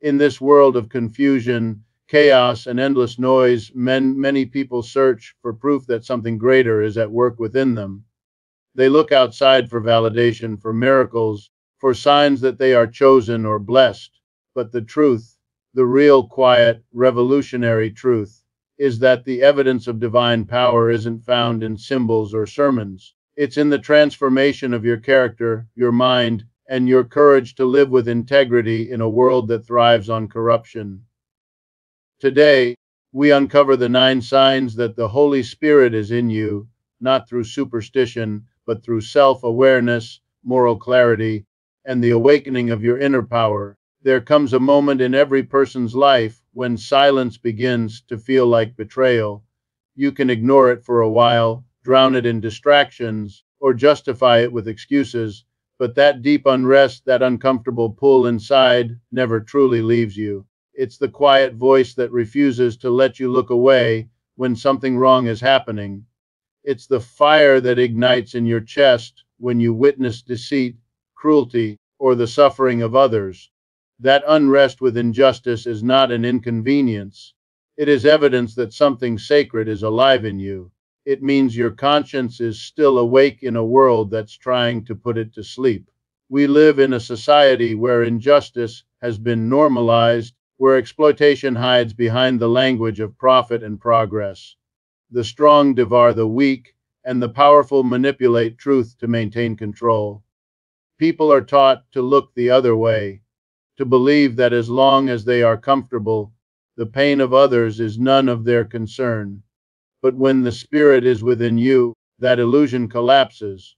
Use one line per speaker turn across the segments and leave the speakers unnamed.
In this world of confusion, chaos, and endless noise, many people search for proof that something greater is at work within them. They look outside for validation, for miracles, for signs that they are chosen or blessed. But the truth, the real, quiet, revolutionary truth, is that the evidence of divine power isn't found in symbols or sermons. It's in the transformation of your character, your mind, and your courage to live with integrity in a world that thrives on corruption. Today, we uncover the 9 signs that the Holy Spirit is in you, not through superstition, but through self-awareness, moral clarity, and the awakening of your inner power. There comes a moment in every person's life when silence begins to feel like betrayal. You can ignore it for a while, drown it in distractions, or justify it with excuses, but that deep unrest, that uncomfortable pull inside, never truly leaves you. It's the quiet voice that refuses to let you look away when something wrong is happening. It's the fire that ignites in your chest when you witness deceit, cruelty, or the suffering of others. That unrest with injustice is not an inconvenience. It is evidence that something sacred is alive in you. It means your conscience is still awake in a world that's trying to put it to sleep. We live in a society where injustice has been normalized, where exploitation hides behind the language of profit and progress. The strong devour the weak, and the powerful manipulate truth to maintain control. People are taught to look the other way, to believe that as long as they are comfortable, the pain of others is none of their concern. But when the Spirit is within you, that illusion collapses.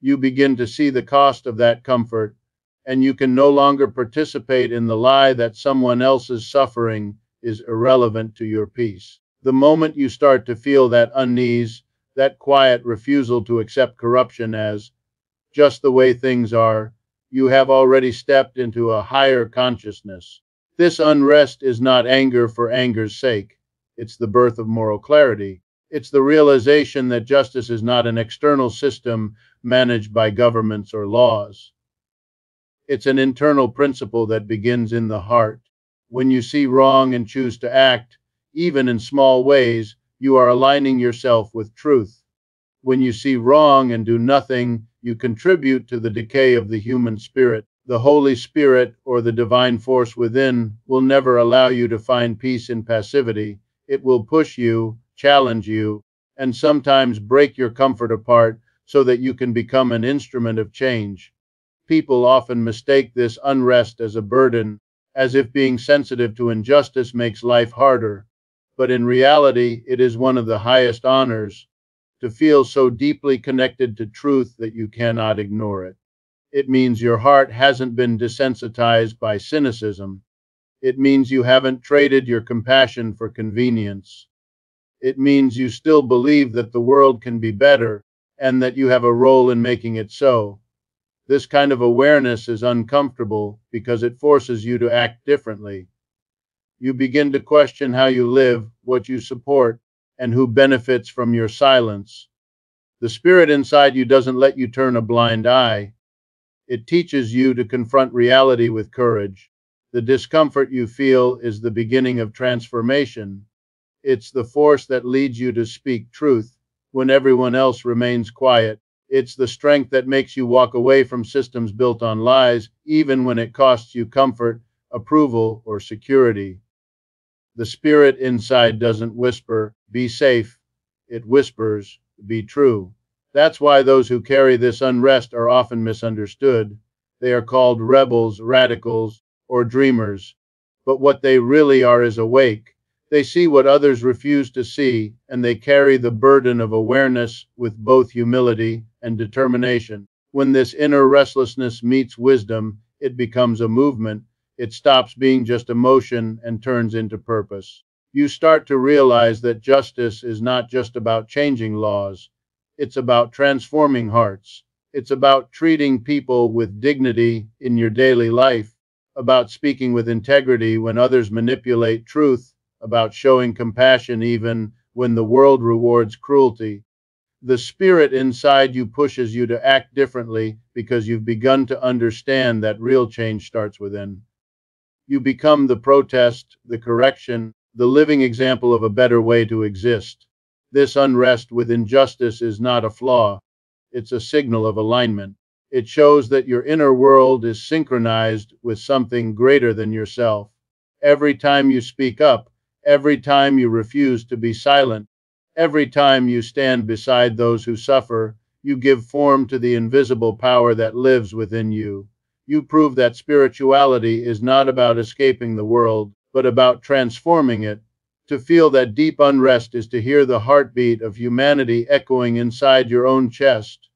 You begin to see the cost of that comfort, and you can no longer participate in the lie that someone else's suffering is irrelevant to your peace. The moment you start to feel that unease, that quiet refusal to accept corruption as just the way things are, you have already stepped into a higher consciousness. This unrest is not anger for anger's sake. It's the birth of moral clarity. It's the realization that justice is not an external system managed by governments or laws. It's an internal principle that begins in the heart. When you see wrong and choose to act, even in small ways, you are aligning yourself with truth. When you see wrong and do nothing, you contribute to the decay of the human spirit. The Holy Spirit, or the divine force within, will never allow you to find peace in passivity. It will push you, challenge you, and sometimes break your comfort apart so that you can become an instrument of change. People often mistake this unrest as a burden, as if being sensitive to injustice makes life harder. But in reality, it is one of the highest honors, to feel so deeply connected to truth that you cannot ignore it. It means your heart hasn't been desensitized by cynicism. It means you haven't traded your compassion for convenience. It means you still believe that the world can be better, and that you have a role in making it so. This kind of awareness is uncomfortable because it forces you to act differently. You begin to question how you live, what you support, and who benefits from your silence. The spirit inside you doesn't let you turn a blind eye. It teaches you to confront reality with courage. The discomfort you feel is the beginning of transformation. It's the force that leads you to speak truth when everyone else remains quiet. It's the strength that makes you walk away from systems built on lies, even when it costs you comfort, approval, or security. The spirit inside doesn't whisper, "Be safe." It whispers, "Be true." That's why those who carry this unrest are often misunderstood. They are called rebels, radicals, or dreamers. But what they really are is awake. They see what others refuse to see, and they carry the burden of awareness with both humility and determination. When this inner restlessness meets wisdom, it becomes a movement. It stops being just emotion and turns into purpose. You start to realize that justice is not just about changing laws. It's about transforming hearts. It's about treating people with dignity in your daily life, about speaking with integrity when others manipulate truth, about showing compassion even when the world rewards cruelty. The spirit inside you pushes you to act differently because you've begun to understand that real change starts within. You become the protest, the correction, the living example of a better way to exist. This unrest with injustice is not a flaw, it's a signal of alignment. It shows that your inner world is synchronized with something greater than yourself. Every time you speak up, every time you refuse to be silent, every time you stand beside those who suffer, you give form to the invisible power that lives within you. You prove that spirituality is not about escaping the world, but about transforming it. To feel that deep unrest is to hear the heartbeat of humanity echoing inside your own chest.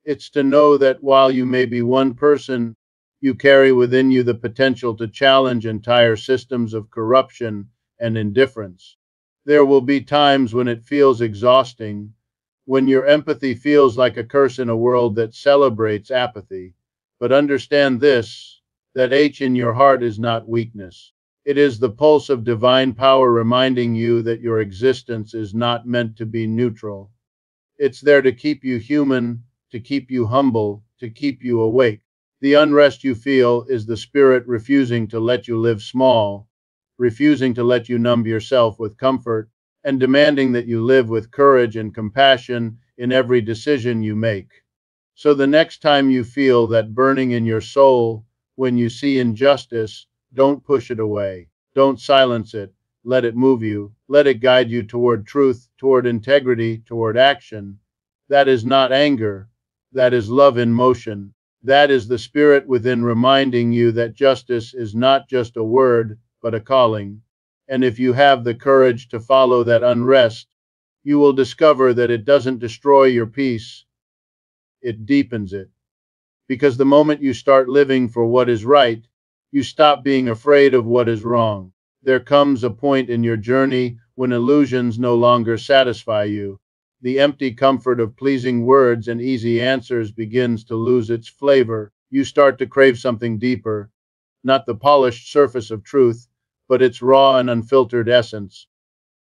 It's to know that while you may be one person, you carry within you the potential to challenge entire systems of corruption and indifference. There will be times when it feels exhausting, when your empathy feels like a curse in a world that celebrates apathy. But understand this, that H in your heart is not weakness. It is the pulse of divine power reminding you that your existence is not meant to be neutral. It's there to keep you human, to keep you humble, to keep you awake. The unrest you feel is the spirit refusing to let you live small, refusing to let you numb yourself with comfort, and demanding that you live with courage and compassion in every decision you make. So the next time you feel that burning in your soul, when you see injustice, don't push it away. Don't silence it. Let it move you. Let it guide you toward truth, toward integrity, toward action. That is not anger. That is love in motion. That is the spirit within reminding you that justice is not just a word, but a calling. And if you have the courage to follow that unrest, you will discover that it doesn't destroy your peace, it deepens it. Because the moment you start living for what is right, you stop being afraid of what is wrong. There comes a point in your journey when illusions no longer satisfy you. The empty comfort of pleasing words and easy answers begins to lose its flavor. You start to crave something deeper, not the polished surface of truth, but its raw and unfiltered essence.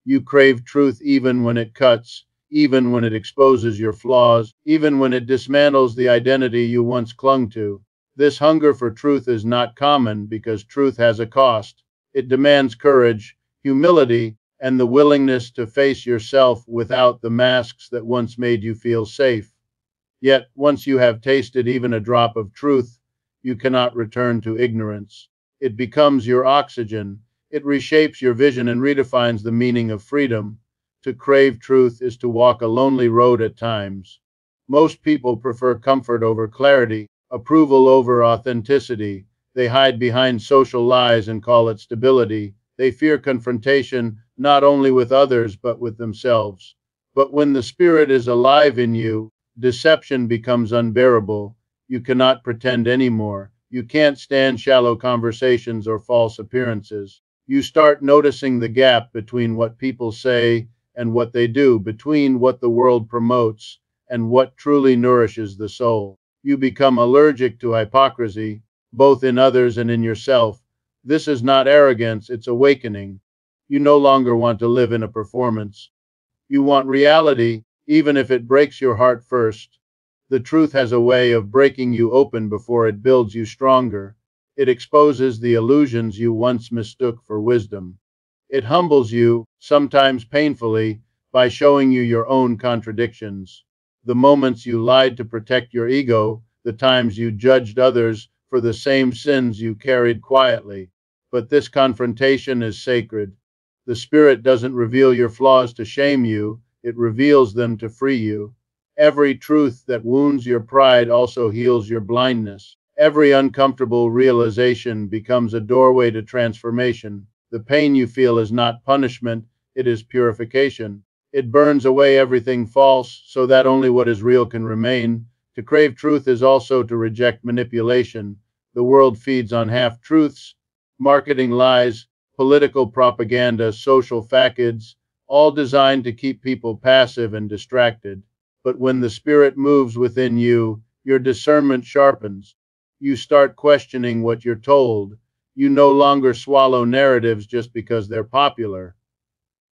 You crave truth even when it cuts, even when it exposes your flaws, even when it dismantles the identity you once clung to. This hunger for truth is not common because truth has a cost. It demands courage, humility, and the willingness to face yourself without the masks that once made you feel safe. Yet, once you have tasted even a drop of truth, you cannot return to ignorance. It becomes your oxygen. It reshapes your vision and redefines the meaning of freedom. To crave truth is to walk a lonely road at times. Most people prefer comfort over clarity, approval over authenticity. They hide behind social lies and call it stability. They fear confrontation, not only with others, but with themselves. But when the spirit is alive in you, deception becomes unbearable. You cannot pretend anymore. You can't stand shallow conversations or false appearances. You start noticing the gap between what people say and what they do, between what the world promotes and what truly nourishes the soul. You become allergic to hypocrisy, both in others and in yourself. This is not arrogance, it's awakening. You no longer want to live in a performance. You want reality, even if it breaks your heart first. The truth has a way of breaking you open before it builds you stronger. It exposes the illusions you once mistook for wisdom. It humbles you, sometimes painfully, by showing you your own contradictions. The moments you lied to protect your ego, the times you judged others for the same sins you carried quietly. But this confrontation is sacred. The Spirit doesn't reveal your flaws to shame you, it reveals them to free you. Every truth that wounds your pride also heals your blindness. Every uncomfortable realization becomes a doorway to transformation. The pain you feel is not punishment, it is purification. It burns away everything false so that only what is real can remain. To crave truth is also to reject manipulation. The world feeds on half-truths, marketing lies, political propaganda, social facades, all designed to keep people passive and distracted. But when the Spirit moves within you, your discernment sharpens. You start questioning what you're told. You no longer swallow narratives just because they're popular.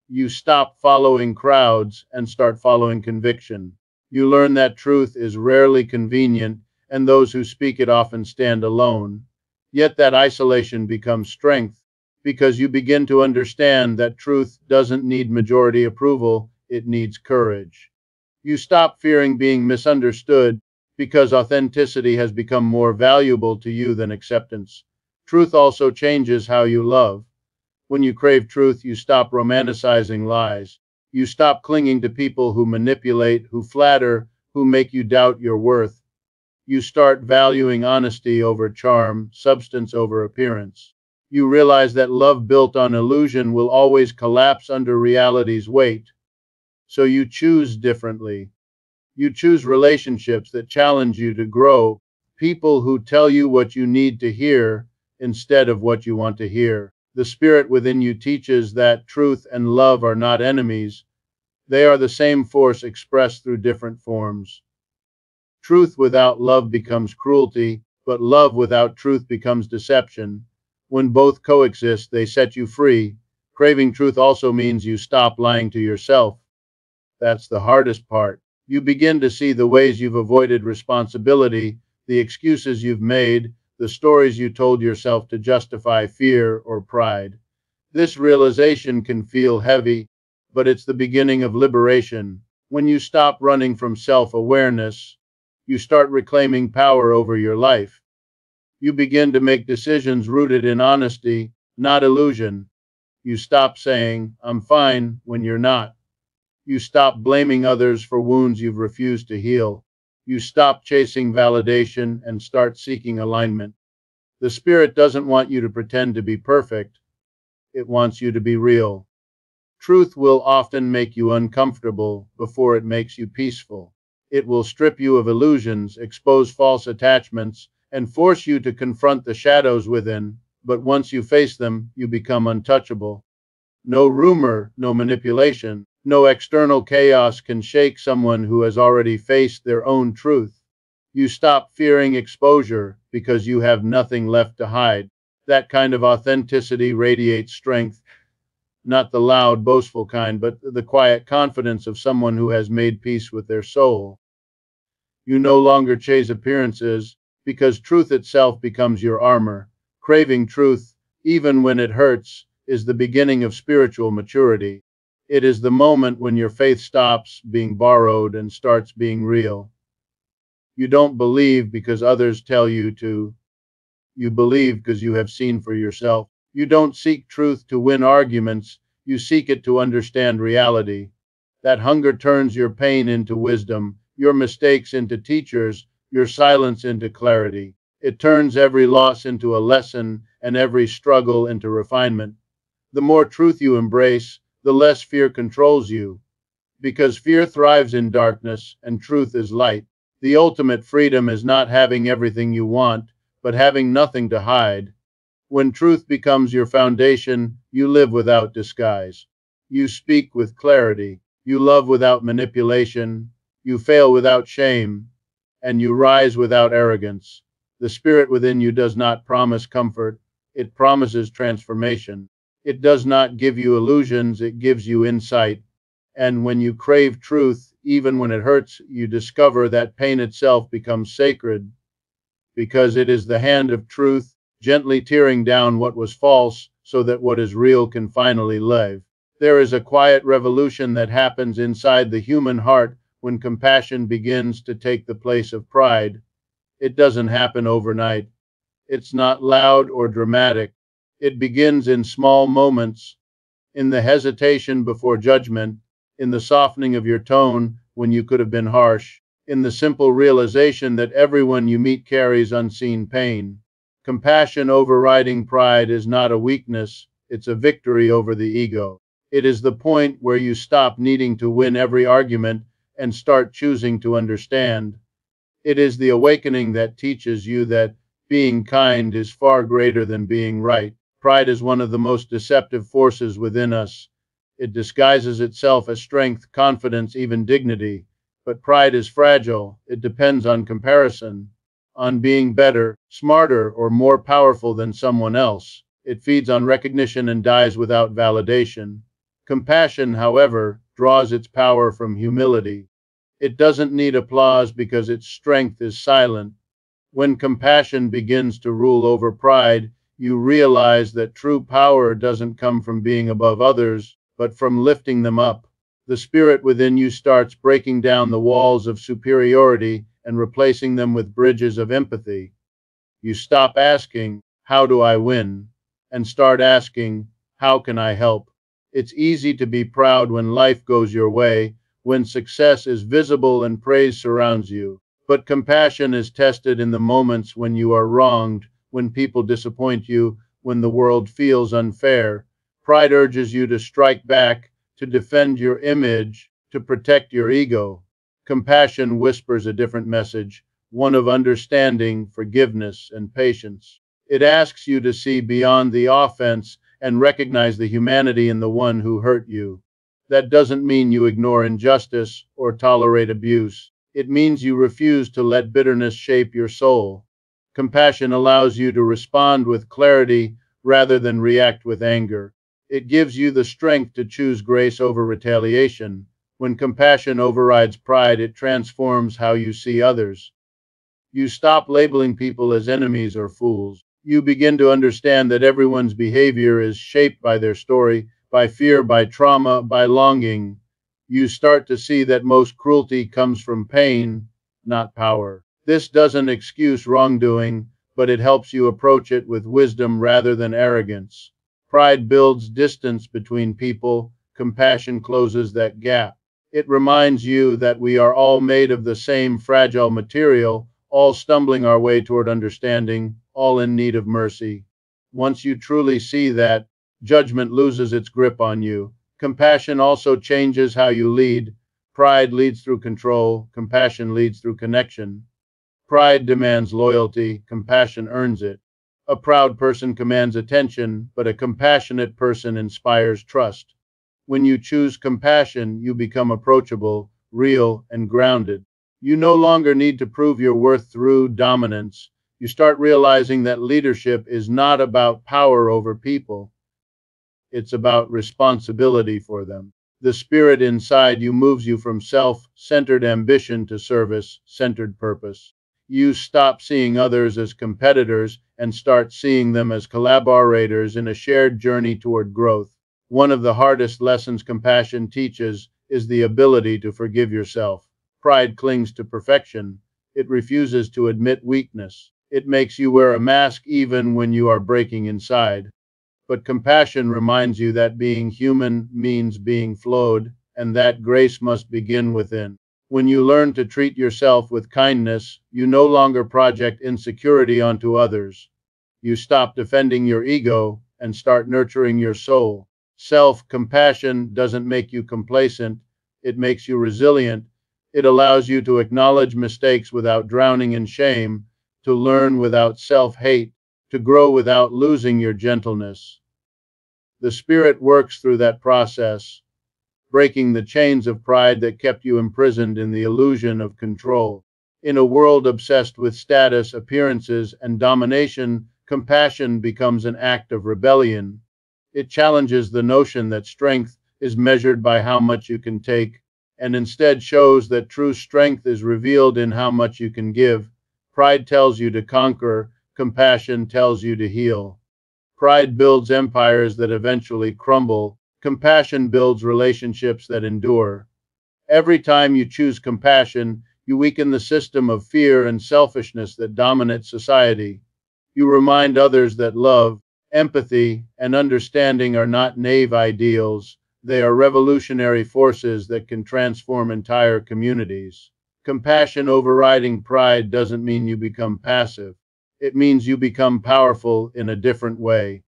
You stop following crowds and start following conviction. You learn that truth is rarely convenient, and those who speak it often stand alone. Yet that isolation becomes strength because you begin to understand that truth doesn't need majority approval, it needs courage. You stop fearing being misunderstood because authenticity has become more valuable to you than acceptance. Truth also changes how you love. When you crave truth, you stop romanticizing lies. You stop clinging to people who manipulate, who flatter, who make you doubt your worth. You start valuing honesty over charm, substance over appearance. You realize that love built on illusion will always collapse under reality's weight. So you choose differently. You choose relationships that challenge you to grow, people who tell you what you need to hear instead of what you want to hear. The spirit within you teaches that truth and love are not enemies, they are the same force expressed through different forms. Truth without love becomes cruelty, but love without truth becomes deception. When both coexist, they set you free. Craving truth also means you stop lying to yourself. That's the hardest part. You begin to see the ways you've avoided responsibility, the excuses you've made, the stories you told yourself to justify fear or pride. This realization can feel heavy, but it's the beginning of liberation. When you stop running from self awareness, you start reclaiming power over your life. You begin to make decisions rooted in honesty, not illusion. You stop saying, I'm fine, when you're not. You stop blaming others for wounds you've refused to heal. You stop chasing validation and start seeking alignment. The Spirit doesn't want you to pretend to be perfect, it wants you to be real. Truth will often make you uncomfortable before it makes you peaceful. It will strip you of illusions, expose false attachments, and force you to confront the shadows within. But once you face them, you become untouchable. No rumor, no manipulation, no external chaos can shake someone who has already faced their own truth. You stop fearing exposure because you have nothing left to hide. That kind of authenticity radiates strength, not the loud, boastful kind, but the quiet confidence of someone who has made peace with their soul. You no longer chase appearances because truth itself becomes your armor. Craving truth, even when it hurts, is the beginning of spiritual maturity. It is the moment when your faith stops being borrowed and starts being real. You don't believe because others tell you to. You believe because you have seen for yourself. You don't seek truth to win arguments, you seek it to understand reality. That hunger turns your pain into wisdom, your mistakes into teachers, your silence into clarity. It turns every loss into a lesson and every struggle into refinement. The more truth you embrace, the less fear controls you, because fear thrives in darkness and truth is light. The ultimate freedom is not having everything you want, but having nothing to hide. When truth becomes your foundation, you live without disguise. You speak with clarity. You love without manipulation. You fail without shame. And you rise without arrogance. The spirit within you does not promise comfort, it promises transformation. It does not give you illusions, it gives you insight. And when you crave truth, even when it hurts, you discover that pain itself becomes sacred, because it is the hand of truth, gently tearing down what was false, so that what is real can finally live. There is a quiet revolution that happens inside the human heart when compassion begins to take the place of pride. It doesn't happen overnight. It's not loud or dramatic. It begins in small moments, in the hesitation before judgment, in the softening of your tone when you could have been harsh, in the simple realization that everyone you meet carries unseen pain. Compassion overriding pride is not a weakness, it's a victory over the ego. It is the point where you stop needing to win every argument and start choosing to understand. It is the awakening that teaches you that being kind is far greater than being right. Pride is one of the most deceptive forces within us. It disguises itself as strength, confidence, even dignity. But pride is fragile. It depends on comparison, on being better, smarter, or more powerful than someone else. It feeds on recognition and dies without validation. Compassion, however, draws its power from humility. It doesn't need applause because its strength is silent. When compassion begins to rule over pride, you realize that true power doesn't come from being above others, but from lifting them up. The spirit within you starts breaking down the walls of superiority and replacing them with bridges of empathy. You stop asking, "How do I win?" and start asking, "How can I help?" It's easy to be proud when life goes your way, when success is visible and praise surrounds you. But compassion is tested in the moments when you are wronged, when people disappoint you, when the world feels unfair. Pride urges you to strike back, to defend your image, to protect your ego. Compassion whispers a different message, one of understanding, forgiveness, and patience. It asks you to see beyond the offense and recognize the humanity in the one who hurt you. That doesn't mean you ignore injustice or tolerate abuse. It means you refuse to let bitterness shape your soul. Compassion allows you to respond with clarity rather than react with anger. It gives you the strength to choose grace over retaliation. When compassion overrides pride, it transforms how you see others. You stop labeling people as enemies or fools. You begin to understand that everyone's behavior is shaped by their story, by fear, by trauma, by longing. You start to see that most cruelty comes from pain, not power. This doesn't excuse wrongdoing, but it helps you approach it with wisdom rather than arrogance. Pride builds distance between people, compassion closes that gap. It reminds you that we are all made of the same fragile material, all stumbling our way toward understanding, all in need of mercy. Once you truly see that, judgment loses its grip on you. Compassion also changes how you lead. Pride leads through control, compassion leads through connection. Pride demands loyalty, compassion earns it. A proud person commands attention, but a compassionate person inspires trust. When you choose compassion, you become approachable, real, and grounded. You no longer need to prove your worth through dominance. You start realizing that leadership is not about power over people, it's about responsibility for them. The spirit inside you moves you from self centered ambition to service centered purpose. You stop seeing others as competitors and start seeing them as collaborators in a shared journey toward growth. One of the hardest lessons compassion teaches is the ability to forgive yourself. Pride clings to perfection. It refuses to admit weakness. It makes you wear a mask even when you are breaking inside. But compassion reminds you that being human means being flawed, and that grace must begin within. When you learn to treat yourself with kindness, you no longer project insecurity onto others. You stop defending your ego and start nurturing your soul. Self compassion doesn't make you complacent, it makes you resilient. It allows you to acknowledge mistakes without drowning in shame, to learn without self hate, to grow without losing your gentleness. The Spirit works through that process, breaking the chains of pride that kept you imprisoned in the illusion of control. In a world obsessed with status, appearances, and domination, compassion becomes an act of rebellion. It challenges the notion that strength is measured by how much you can take, and instead shows that true strength is revealed in how much you can give. Pride tells you to conquer, compassion tells you to heal. Pride builds empires that eventually crumble. Compassion builds relationships that endure. Every time you choose compassion, you weaken the system of fear and selfishness that dominates society. You remind others that love, empathy, and understanding are not naive ideals. They are revolutionary forces that can transform entire communities. Compassion overriding pride doesn't mean you become passive. It means you become powerful in a different way.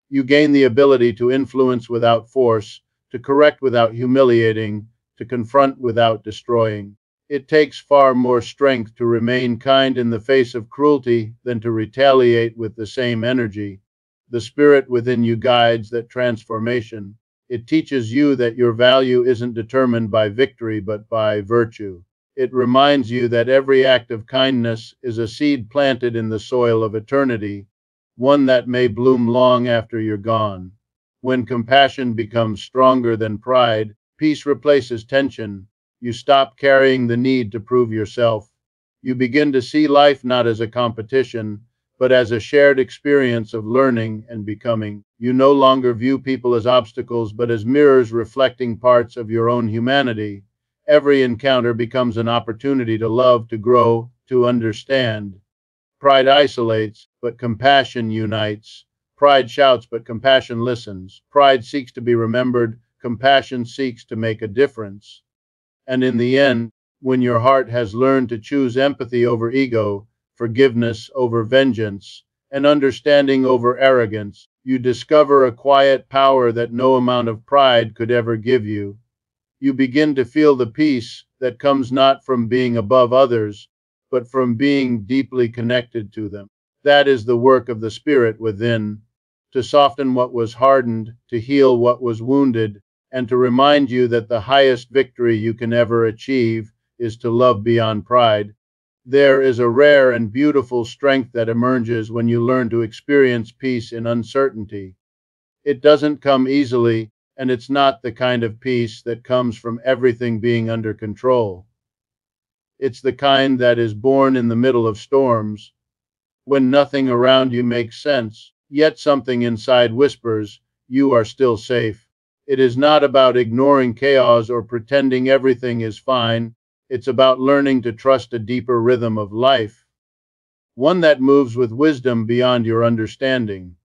You gain the ability to influence without force, to correct without humiliating, to confront without destroying. It takes far more strength to remain kind in the face of cruelty than to retaliate with the same energy. The spirit within you guides that transformation. It teaches you that your value isn't determined by victory but by virtue. It reminds you that every act of kindness is a seed planted in the soil of eternity, one that may bloom long after you're gone. When compassion becomes stronger than pride, peace replaces tension. You stop carrying the need to prove yourself. You begin to see life not as a competition, but as a shared experience of learning and becoming. You no longer view people as obstacles, but as mirrors reflecting parts of your own humanity. Every encounter becomes an opportunity to love, to grow, to understand. Pride isolates, but compassion unites. Pride shouts, but compassion listens. Pride seeks to be remembered, compassion seeks to make a difference. And in the end, when your heart has learned to choose empathy over ego, forgiveness over vengeance, and understanding over arrogance, you discover a quiet power that no amount of pride could ever give you. You begin to feel the peace that comes not from being above others, but from being deeply connected to them. That is the work of the Spirit within, to soften what was hardened, to heal what was wounded, and to remind you that the highest victory you can ever achieve is to love beyond pride. There is a rare and beautiful strength that emerges when you learn to experience peace in uncertainty. It doesn't come easily, and it's not the kind of peace that comes from everything being under control. It's the kind that is born in the middle of storms, when nothing around you makes sense, yet something inside whispers, you are still safe. It is not about ignoring chaos or pretending everything is fine. It's about learning to trust a deeper rhythm of life, one that moves with wisdom beyond your understanding.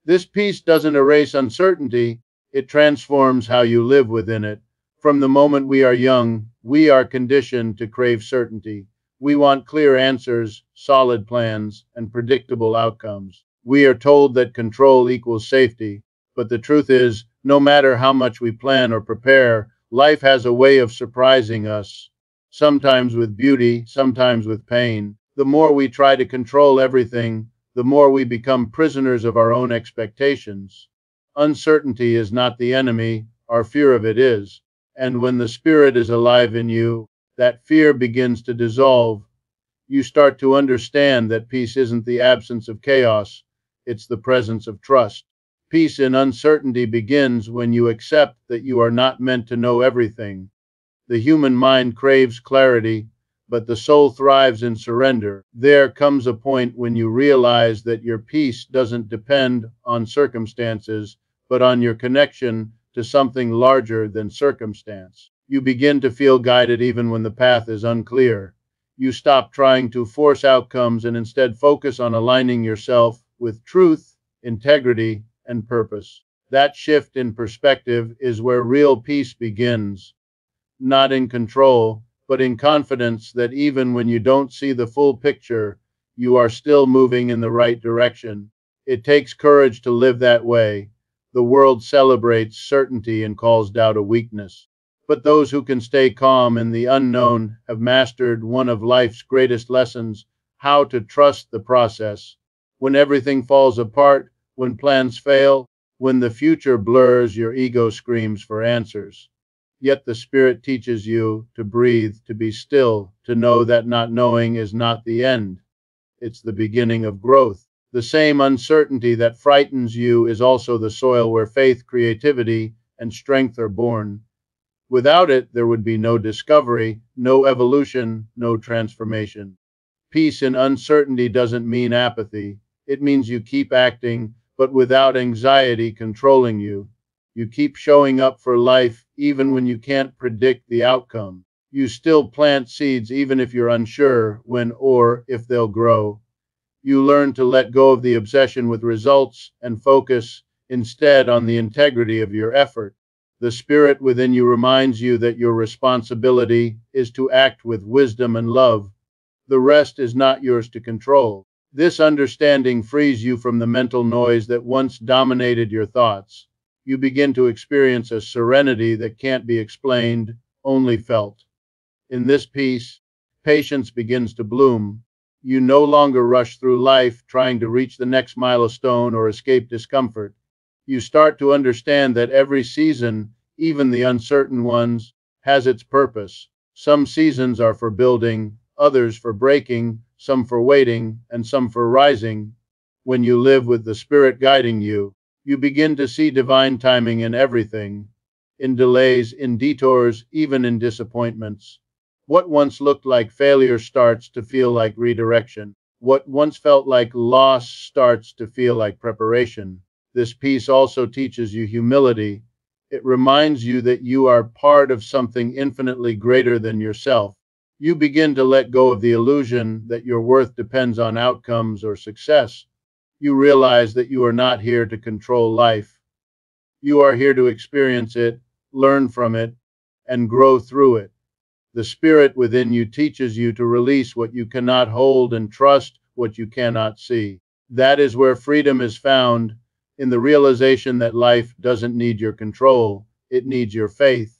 This peace doesn't erase uncertainty, it transforms how you live within it. From the moment we are young, we are conditioned to crave certainty. We want clear answers, solid plans, and predictable outcomes. We are told that control equals safety, but the truth is, no matter how much we plan or prepare, life has a way of surprising us, sometimes with beauty, sometimes with pain. The more we try to control everything, the more we become prisoners of our own expectations. Uncertainty is not the enemy, our fear of it is. And when the Spirit is alive in you, that fear begins to dissolve. You start to understand that peace isn't the absence of chaos, it's the presence of trust. Peace in uncertainty begins when you accept that you are not meant to know everything. The human mind craves clarity, but the soul thrives in surrender. There comes a point when you realize that your peace doesn't depend on circumstances, but on your connection to something larger than circumstance. You begin to feel guided even when the path is unclear. You stop trying to force outcomes and instead focus on aligning yourself with truth, integrity, and purpose. That shift in perspective is where real peace begins, not in control, but in confidence that even when you don't see the full picture, you are still moving in the right direction. It takes courage to live that way. The world celebrates certainty and calls doubt a weakness. But those who can stay calm in the unknown have mastered one of life's greatest lessons: how to trust the process. When everything falls apart, when plans fail, when the future blurs, your ego screams for answers. Yet the Spirit teaches you to breathe, to be still, to know that not knowing is not the end. It's the beginning of growth. The same uncertainty that frightens you is also the soil where faith, creativity, and strength are born. Without it, there would be no discovery, no evolution, no transformation. Peace in uncertainty doesn't mean apathy. It means you keep acting, but without anxiety controlling you. You keep showing up for life even when you can't predict the outcome. You still plant seeds even if you're unsure when or if they'll grow. You learn to let go of the obsession with results and focus instead on the integrity of your effort. The Spirit within you reminds you that your responsibility is to act with wisdom and love. The rest is not yours to control. This understanding frees you from the mental noise that once dominated your thoughts. You begin to experience a serenity that can't be explained, only felt. In this peace, patience begins to bloom. You no longer rush through life trying to reach the next milestone or escape discomfort. You start to understand that every season, even the uncertain ones, has its purpose. Some seasons are for building, others for breaking, some for waiting, and some for rising. When you live with the Spirit guiding you, you begin to see divine timing in everything, in delays, in detours, even in disappointments. What once looked like failure starts to feel like redirection. What once felt like loss starts to feel like preparation. This piece also teaches you humility. It reminds you that you are part of something infinitely greater than yourself. You begin to let go of the illusion that your worth depends on outcomes or success. You realize that you are not here to control life. You are here to experience it, learn from it, and grow through it. The spirit within you teaches you to release what you cannot hold and trust what you cannot see. That is where freedom is found, in the realization that life doesn't need your control, it needs your faith.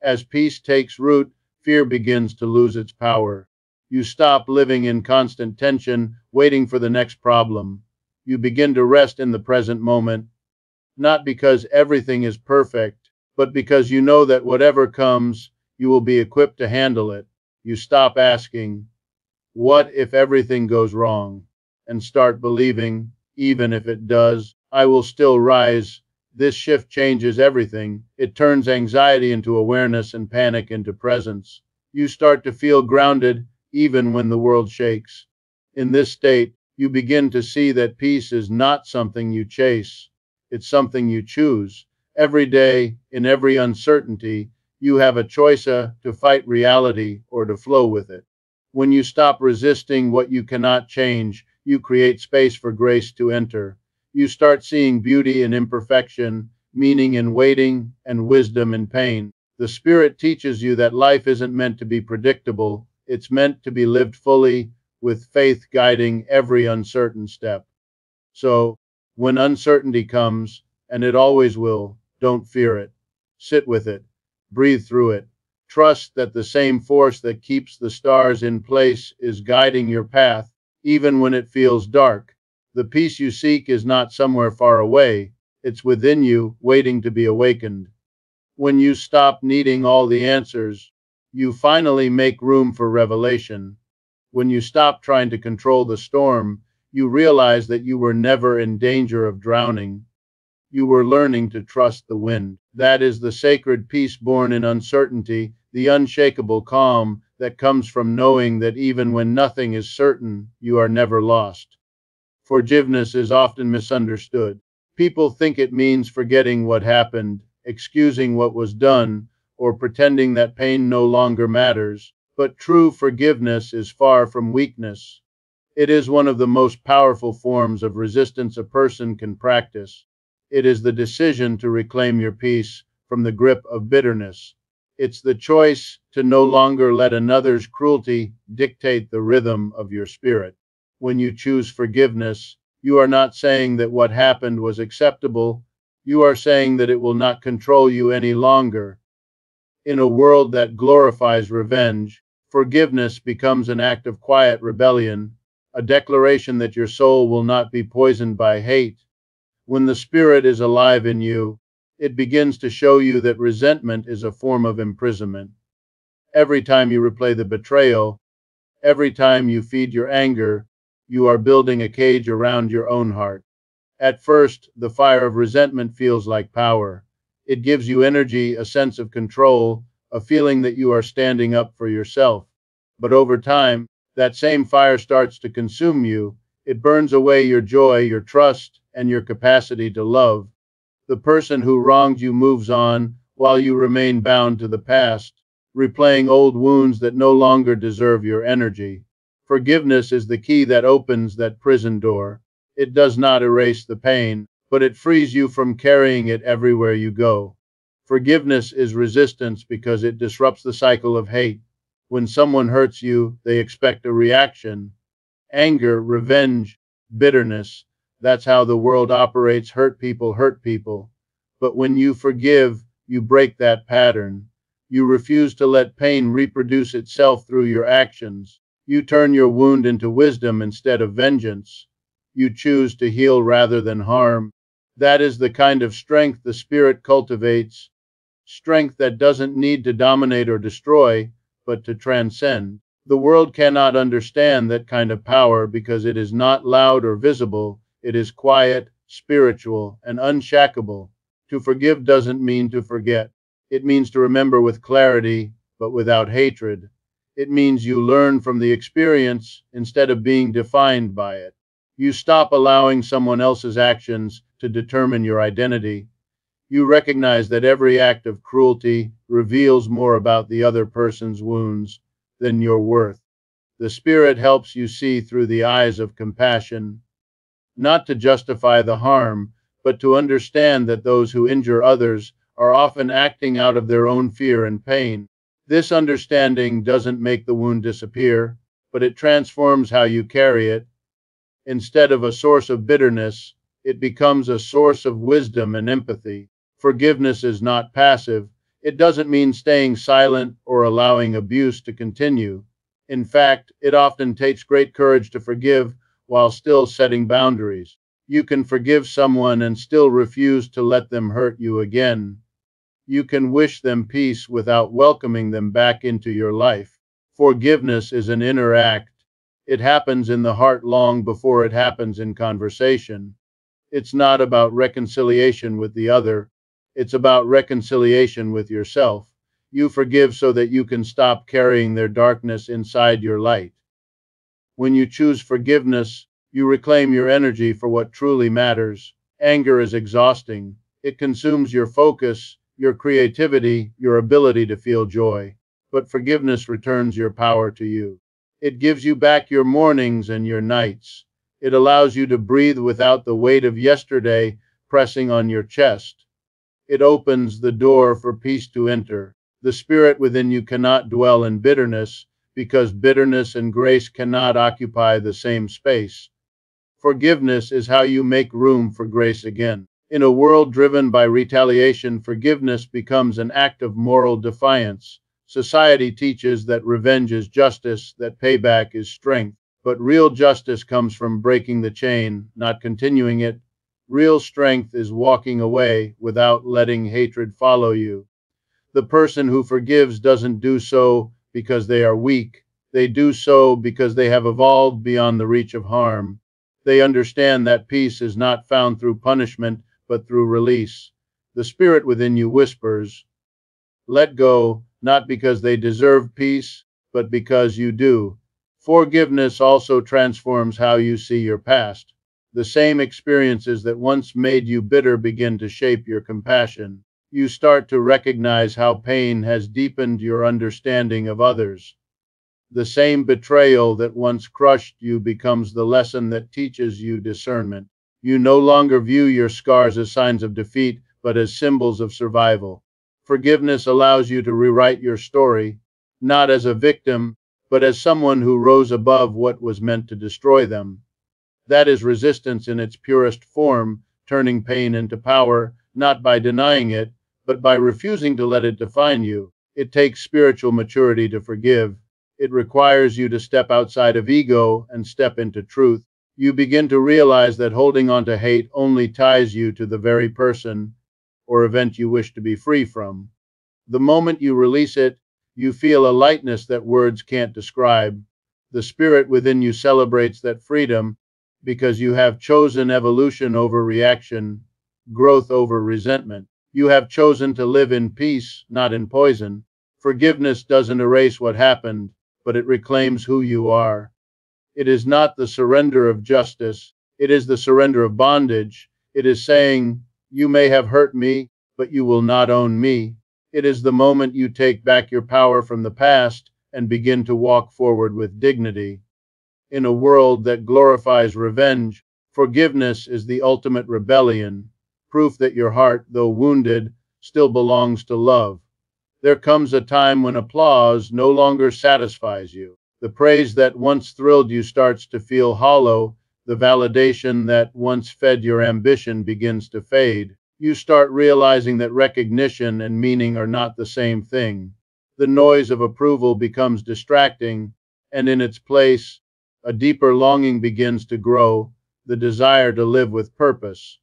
As peace takes root, fear begins to lose its power. You stop living in constant tension, waiting for the next problem. You begin to rest in the present moment, not because everything is perfect, but because you know that whatever comes, you will be equipped to handle it. You stop asking, what if everything goes wrong? And start believing, even if it does, I will still rise. This shift changes everything. It turns anxiety into awareness and panic into presence. You start to feel grounded even when the world shakes. In this state, you begin to see that peace is not something you chase. It's something you choose. Every day, in every uncertainty, you have a choice to fight reality or to flow with it. When you stop resisting what you cannot change, you create space for grace to enter. You start seeing beauty in imperfection, meaning in waiting, and wisdom in pain. The Spirit teaches you that life isn't meant to be predictable, it's meant to be lived fully, with faith guiding every uncertain step. So, when uncertainty comes, and it always will, don't fear it. Sit with it. Breathe through it. Trust that the same force that keeps the stars in place is guiding your path, even when it feels dark. The peace you seek is not somewhere far away, it's within you, waiting to be awakened. When you stop needing all the answers, you finally make room for revelation. When you stop trying to control the storm, you realize that you were never in danger of drowning. You were learning to trust the wind. That is the sacred peace born in uncertainty, the unshakable calm that comes from knowing that even when nothing is certain, you are never lost. Forgiveness is often misunderstood. People think it means forgetting what happened, excusing what was done, or pretending that pain no longer matters. But true forgiveness is far from weakness. It is one of the most powerful forms of resistance a person can practice. It is the decision to reclaim your peace from the grip of bitterness. It's the choice to no longer let another's cruelty dictate the rhythm of your spirit. When you choose forgiveness, you are not saying that what happened was acceptable. You are saying that it will not control you any longer. In a world that glorifies revenge, forgiveness becomes an act of quiet rebellion, a declaration that your soul will not be poisoned by hate. When the spirit is alive in you, it begins to show you that resentment is a form of imprisonment. Every time you replay the betrayal, every time you feed your anger, you are building a cage around your own heart. At first, the fire of resentment feels like power. It gives you energy, a sense of control, a feeling that you are standing up for yourself. But over time, that same fire starts to consume you. It burns away your joy, your trust, and your capacity to love. The person who wronged you moves on while you remain bound to the past, replaying old wounds that no longer deserve your energy. Forgiveness is the key that opens that prison door. It does not erase the pain, but it frees you from carrying it everywhere you go. Forgiveness is resistance because it disrupts the cycle of hate. When someone hurts you, they expect a reaction. Anger, revenge, bitterness. That's how the world operates. Hurt people hurt people. But when you forgive, you break that pattern. You refuse to let pain reproduce itself through your actions. You turn your wound into wisdom instead of vengeance. You choose to heal rather than harm. That is the kind of strength the Spirit cultivates, strength that doesn't need to dominate or destroy, but to transcend. The world cannot understand that kind of power because it is not loud or visible. It is quiet, spiritual, and unshackable. To forgive doesn't mean to forget. It means to remember with clarity, but without hatred. It means you learn from the experience instead of being defined by it. You stop allowing someone else's actions to determine your identity. You recognize that every act of cruelty reveals more about the other person's wounds than your worth. The Spirit helps you see through the eyes of compassion, not to justify the harm, but to understand that those who injure others are often acting out of their own fear and pain. This understanding doesn't make the wound disappear, but it transforms how you carry it. Instead of a source of bitterness, it becomes a source of wisdom and empathy. Forgiveness is not passive. It doesn't mean staying silent or allowing abuse to continue. In fact, it often takes great courage to forgive while still setting boundaries. You can forgive someone and still refuse to let them hurt you again. You can wish them peace without welcoming them back into your life. Forgiveness is an inner act. It happens in the heart long before it happens in conversation. It's not about reconciliation with the other. It's about reconciliation with yourself. You forgive so that you can stop carrying their darkness inside your light. When you choose forgiveness, you reclaim your energy for what truly matters. Anger is exhausting. It consumes your focus, your creativity, your ability to feel joy. But forgiveness returns your power to you. It gives you back your mornings and your nights. It allows you to breathe without the weight of yesterday pressing on your chest. It opens the door for peace to enter. The Spirit within you cannot dwell in bitterness, because bitterness and grace cannot occupy the same space. Forgiveness is how you make room for grace again. In a world driven by retaliation, forgiveness becomes an act of moral defiance. Society teaches that revenge is justice, that payback is strength. But real justice comes from breaking the chain, not continuing it. Real strength is walking away without letting hatred follow you. The person who forgives doesn't do so because they are weak. They do so because they have evolved beyond the reach of harm. They understand that peace is not found through punishment, but through release. The Spirit within you whispers, let go, not because they deserve peace, but because you do. Forgiveness also transforms how you see your past. The same experiences that once made you bitter begin to shape your compassion. You start to recognize how pain has deepened your understanding of others. The same betrayal that once crushed you becomes the lesson that teaches you discernment. You no longer view your scars as signs of defeat, but as symbols of survival. Forgiveness allows you to rewrite your story, not as a victim, but as someone who rose above what was meant to destroy them. That is resistance in its purest form, turning pain into power, not by denying it, but by refusing to let it define you. It takes spiritual maturity to forgive. It requires you to step outside of ego and step into truth. You begin to realize that holding on to hate only ties you to the very person or event you wish to be free from. The moment you release it, you feel a lightness that words can't describe. The Spirit within you celebrates that freedom because you have chosen evolution over reaction, growth over resentment. You have chosen to live in peace, not in poison. Forgiveness doesn't erase what happened, but it reclaims who you are. It is not the surrender of justice, it is the surrender of bondage. It is saying, you may have hurt me, but you will not own me. It is the moment you take back your power from the past and begin to walk forward with dignity. In a world that glorifies revenge, forgiveness is the ultimate rebellion, proof that your heart, though wounded, still belongs to love. There comes a time when applause no longer satisfies you. The praise that once thrilled you starts to feel hollow. The validation that once fed your ambition begins to fade. You start realizing that recognition and meaning are not the same thing. The noise of approval becomes distracting, and in its place, a deeper longing begins to grow, the desire to live with purpose.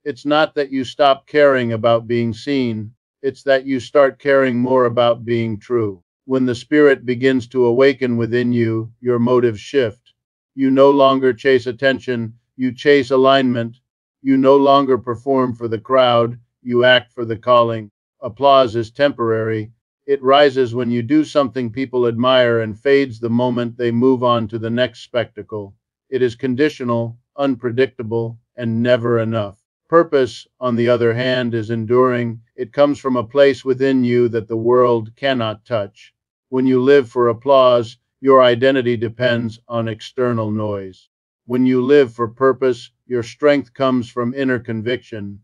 It's not that you stop caring about being seen, it's that you start caring more about being true. When the Spirit begins to awaken within you, your motives shift. You no longer chase attention, you chase alignment. You no longer perform for the crowd, you act for the calling. Applause is temporary, It rises when you do something people admire and fades the moment they move on to the next spectacle. It is conditional, unpredictable, and never enough. Purpose, on the other hand, is enduring. It comes from a place within you that the world cannot touch. When you live for applause, your identity depends on external noise. When you live for purpose, your strength comes from inner conviction.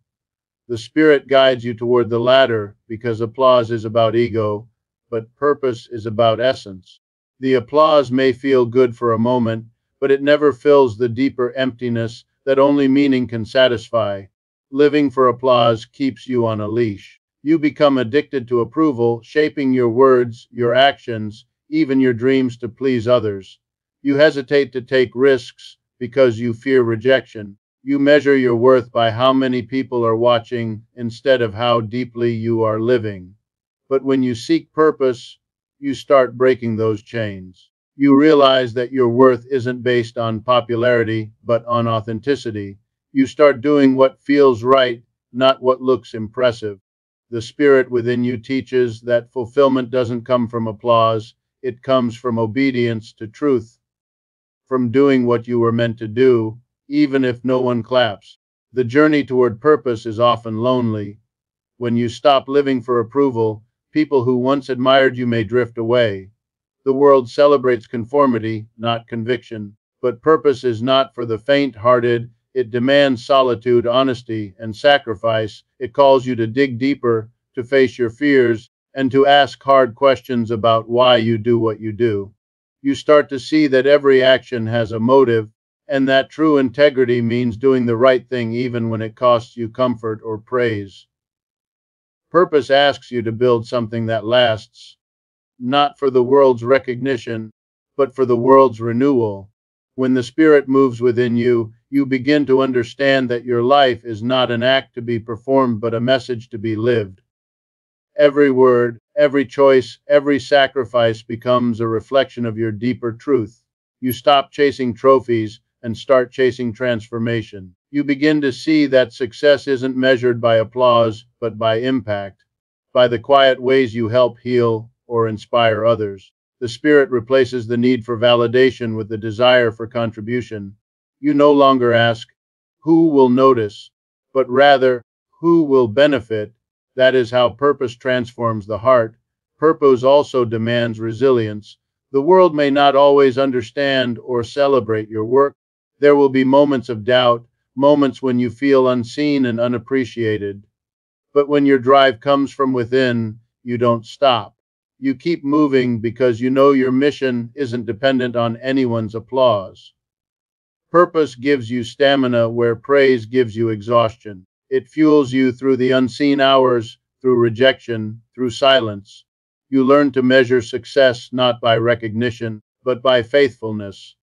The Spirit guides you toward the latter because applause is about ego, but purpose is about essence. The applause may feel good for a moment, but it never fills the deeper emptiness that only meaning can satisfy. Living for applause keeps you on a leash. You become addicted to approval, shaping your words, your actions, even your dreams to please others. You hesitate to take risks because you fear rejection. You measure your worth by how many people are watching instead of how deeply you are living. But when you seek purpose, you start breaking those chains. You realize that your worth isn't based on popularity, but on authenticity. You start doing what feels right, not what looks impressive. The spirit within you teaches that fulfillment doesn't come from applause, it comes from obedience to truth, from doing what you were meant to do, even if no one claps. The journey toward purpose is often lonely. When you stop living for approval, people who once admired you may drift away. The world celebrates conformity, not conviction. But purpose is not for the faint-hearted. It demands solitude, honesty, and sacrifice. It calls you to dig deeper, to face your fears, and to ask hard questions about why you do what you do. You start to see that every action has a motive, and that true integrity means doing the right thing even when it costs you comfort or praise. Purpose asks you to build something that lasts, not for the world's recognition, but for the world's renewal. When the Spirit moves within you, you begin to understand that your life is not an act to be performed, but a message to be lived. Every word, every choice, every sacrifice becomes a reflection of your deeper truth. You stop chasing trophies and start chasing transformation. You begin to see that success isn't measured by applause, but by impact, by the quiet ways you help heal or inspire others. The Spirit replaces the need for validation with the desire for contribution. You no longer ask, who will notice, but rather, who will benefit? That is how purpose transforms the heart. Purpose also demands resilience. The world may not always understand or celebrate your work. There will be moments of doubt, moments when you feel unseen and unappreciated. But when your drive comes from within, you don't stop. You keep moving because you know your mission isn't dependent on anyone's applause. Purpose gives you stamina where praise gives you exhaustion. It fuels you through the unseen hours, through rejection, through silence. You learn to measure success not by recognition, but by faithfulness,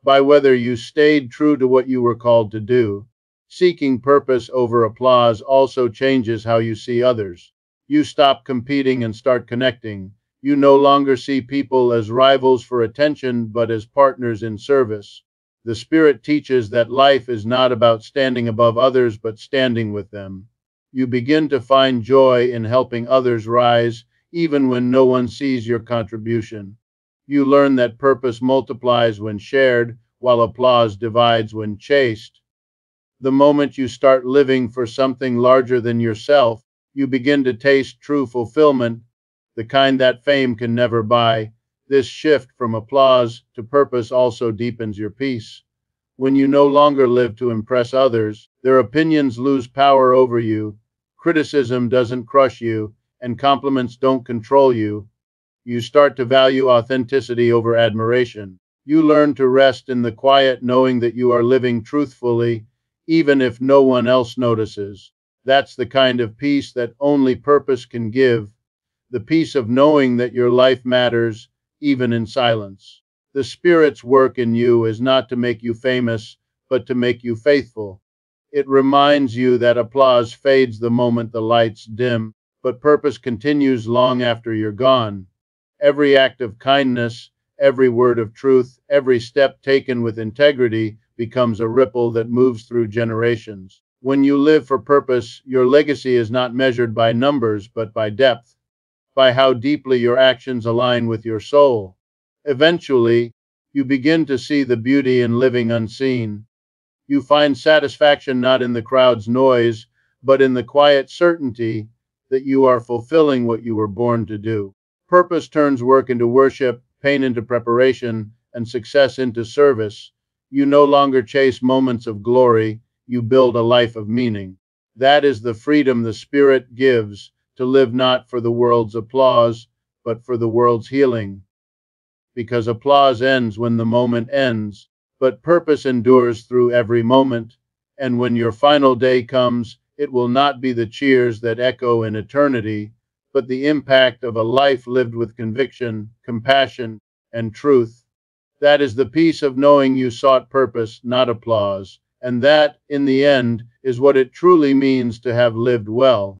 by whether you stayed true to what you were called to do. Seeking purpose over applause also changes how you see others. You stop competing and start connecting. You no longer see people as rivals for attention, but as partners in service. The Spirit teaches that life is not about standing above others, but standing with them. You begin to find joy in helping others rise, even when no one sees your contribution. You learn that purpose multiplies when shared, while applause divides when chased. The moment you start living for something larger than yourself, you begin to taste true fulfillment, the kind that fame can never buy. This shift from applause to purpose also deepens your peace. When you no longer live to impress others, their opinions lose power over you, criticism doesn't crush you, and compliments don't control you. You start to value authenticity over admiration. You learn to rest in the quiet, knowing that you are living truthfully, even if no one else notices. That's the kind of peace that only purpose can give, the peace of knowing that your life matters, even in silence. The Spirit's work in you is not to make you famous, but to make you faithful. It reminds you that applause fades the moment the lights dim, but purpose continues long after you're gone. Every act of kindness, every word of truth, every step taken with integrity becomes a ripple that moves through generations. When you live for purpose, your legacy is not measured by numbers, but by depth. by how deeply your actions align with your soul. Eventually, you begin to see the beauty in living unseen. You find satisfaction not in the crowd's noise, but in the quiet certainty that you are fulfilling what you were born to do. Purpose turns work into worship, pain into preparation, and success into service. You no longer chase moments of glory, you build a life of meaning. That is the freedom the Spirit gives, to live not for the world's applause, but for the world's healing. Because applause ends when the moment ends, but purpose endures through every moment. And when your final day comes, it will not be the cheers that echo in eternity, but the impact of a life lived with conviction, compassion, and truth. That is the peace of knowing you sought purpose, not applause, and that, in the end, is what it truly means to have lived well.